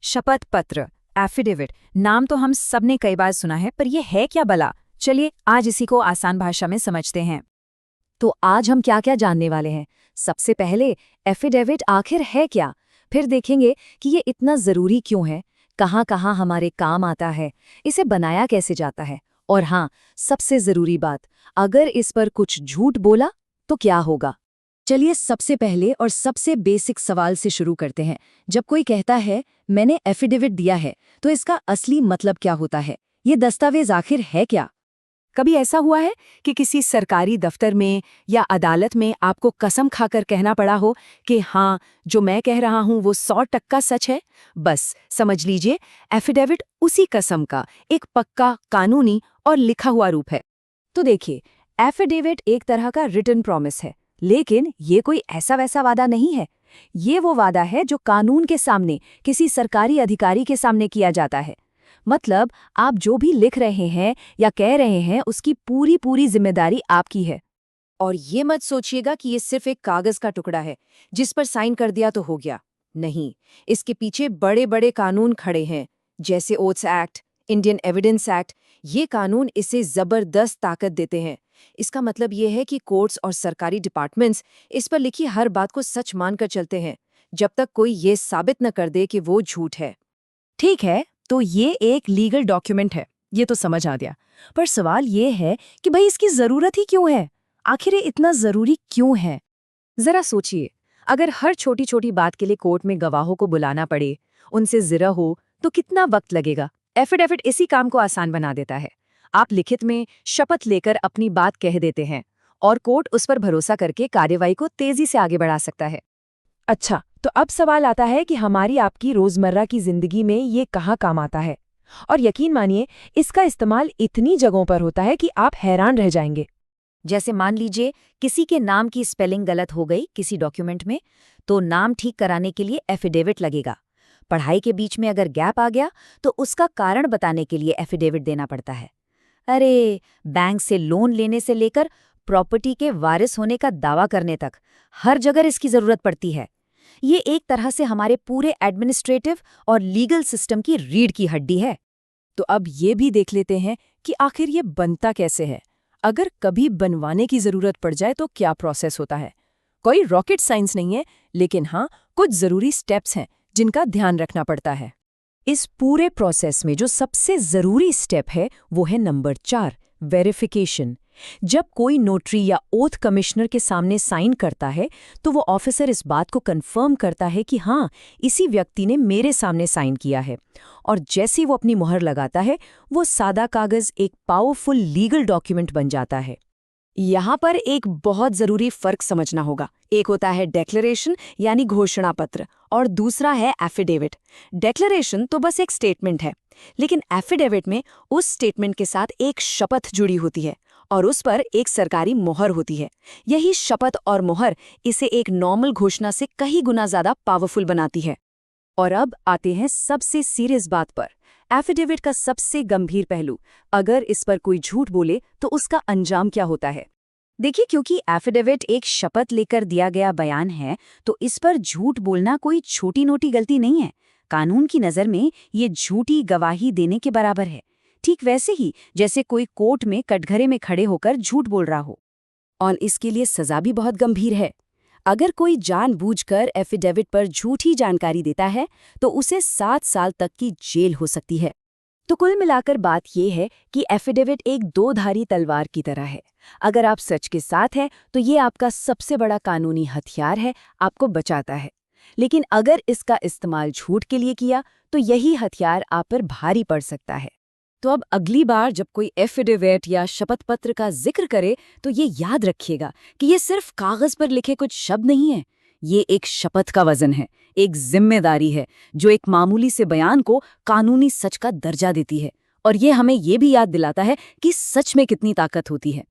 शपथ पत्र, एफिडेविट, नाम तो हम सबने कई बार सुना है, पर यह है क्या भला? चलिए आज इसी को आसान भाषा में समझते हैं। तो आज हम क्या क्या जानने वाले हैं। सबसे पहले एफिडेविट आखिर है क्या, फिर देखेंगे कि ये इतना ज़रूरी क्यों है, कहाँ कहाँ हमारे काम आता है, इसे बनाया कैसे जाता है, और हाँ, सबसे ज़रूरी बात, अगर इस पर कुछ झूठ बोला तो क्या होगा। चलिए सबसे पहले और सबसे बेसिक सवाल से शुरू करते हैं। जब कोई कहता है मैंने एफिडेविट दिया है, तो इसका असली मतलब क्या होता है? ये दस्तावेज आखिर है क्या? कभी ऐसा हुआ है कि किसी सरकारी दफ्तर में या अदालत में आपको कसम खाकर कहना पड़ा हो कि हाँ, जो मैं कह रहा हूँ वो 100% सच है? बस समझ लीजिए, एफिडेविट उसी कसम का एक पक्का, कानूनी और लिखा हुआ रूप है। तो देखिए, एफिडेविट एक तरह का रिटन प्रॉमिस है, लेकिन ये कोई ऐसा वैसा वादा नहीं है। ये वो वादा है जो कानून के सामने किसी सरकारी अधिकारी के सामने किया जाता है। मतलब आप जो भी लिख रहे हैं या कह रहे हैं, उसकी पूरी पूरी जिम्मेदारी आपकी है। और ये मत सोचिएगा कि ये सिर्फ एक कागज का टुकड़ा है जिस पर साइन कर दिया तो हो गया। नहीं, इसके पीछे बड़े बड़े कानून खड़े हैं, जैसे oaths act, Indian evidence act. ये कानून इसे जबरदस्त ताकत देते हैं। इसका मतलब ये है कि कोर्ट्स और सरकारी डिपार्टमेंट्स इस पर लिखी हर बात को सच मानकर चलते हैं, जब तक कोई ये साबित न कर दे कि वो झूठ है। ठीक है, तो ये एक लीगल डॉक्यूमेंट है, ये तो समझ आ गया। पर सवाल ये है कि भाई इसकी जरूरत ही क्यों है? आखिर ये इतना जरूरी क्यों है? जरा सोचिए, अगर हर छोटी छोटी बात के लिए कोर्ट में गवाहों को बुलाना पड़े, उनसे जिरह हो, तो कितना वक्त लगेगा। एफिडेविट इसी काम को आसान बना देता है। आप लिखित में शपथ लेकर अपनी बात कह देते हैं और कोर्ट उस पर भरोसा करके कार्यवाही को तेजी से आगे बढ़ा सकता है। अच्छा, तो अब सवाल आता है कि हमारी आपकी रोजमर्रा की जिंदगी में ये कहाँ काम आता है? और यकीन मानिए, इसका इस्तेमाल इतनी जगहों पर होता है कि आप हैरान रह जाएंगे। जैसे मान लीजिए किसी के नाम की स्पेलिंग गलत हो गई किसी डॉक्यूमेंट में, तो नाम ठीक कराने के लिए एफिडेविट लगेगा। पढ़ाई के बीच में अगर गैप आ गया तो उसका कारण बताने के लिए एफिडेविट देना पड़ता है। अरे, बैंक से लोन लेने से लेकर प्रॉपर्टी के वारिस होने का दावा करने तक हर जगह इसकी जरूरत पड़ती है। ये एक तरह से हमारे पूरे एडमिनिस्ट्रेटिव और लीगल सिस्टम की रीढ़ की हड्डी है। तो अब ये भी देख लेते हैं कि आखिर ये बनता कैसे है। अगर कभी बनवाने की जरूरत पड़ जाए तो क्या प्रोसेस होता है। कोई रॉकेट साइंस नहीं है, लेकिन हाँ, कुछ जरूरी स्टेप्स हैं जिनका ध्यान रखना पड़ता है। इस पूरे प्रोसेस में जो सबसे जरूरी स्टेप है वो है नंबर 4, वेरिफिकेशन। जब कोई नोटरी या ओथ कमिश्नर के सामने साइन करता है, तो वो ऑफिसर इस बात को कंफर्म करता है कि हाँ, इसी व्यक्ति ने मेरे सामने साइन किया है। और जैसे ही वो अपनी मुहर लगाता है, वो सादा कागज एक पावरफुल लीगल डॉक्यूमेंट बन जाता है। यहाँ पर एक बहुत जरूरी फर्क समझना होगा। एक होता है डेक्लरेशन यानी घोषणा पत्र, और दूसरा है एफिडेविट। डेक्लरेशन तो बस एक स्टेटमेंट है, लेकिन एफिडेविट में उस स्टेटमेंट के साथ एक शपथ जुड़ी होती है और उस पर एक सरकारी मोहर होती है। यही शपथ और मोहर इसे एक नॉर्मल घोषणा से कहीं गुना ज्यादा पावरफुल बनाती है। और अब आते हैं सबसे सीरियस बात पर, एफिडेविट का सबसे गंभीर पहलू। अगर इस पर कोई झूठ बोले तो उसका अंजाम क्या होता है। देखिए, क्योंकि एफिडेविट एक शपथ लेकर दिया गया बयान है, तो इस पर झूठ बोलना कोई छोटी नोटी गलती नहीं है। कानून की नज़र में ये झूठी गवाही देने के बराबर है, ठीक वैसे ही जैसे कोई कोर्ट में कटघरे में खड़े होकर झूठ बोल रहा हो। और इसके लिए सजा भी बहुत गंभीर है। अगर कोई जानबूझकर एफिडेविट पर झूठी जानकारी देता है, तो उसे 7 साल तक की जेल हो सकती है। तो कुल मिलाकर बात यह है कि एफिडेविट एक दो-धारी तलवार की तरह है। अगर आप सच के साथ हैं, तो ये आपका सबसे बड़ा कानूनी हथियार है, आपको बचाता है। लेकिन अगर इसका इस्तेमाल झूठ के लिए किया, तो यही हथियार आप पर भारी पड़ सकता है। तो अब अगली बार जब कोई एफिडेविट या शपथ पत्र का जिक्र करे, तो ये याद रखिएगा कि ये सिर्फ कागज पर लिखे कुछ शब्द नहीं है। ये एक शपथ का वजन है, एक जिम्मेदारी है, जो एक मामूली से बयान को कानूनी सच का दर्जा देती है। और ये हमें ये भी याद दिलाता है कि सच में कितनी ताकत होती है।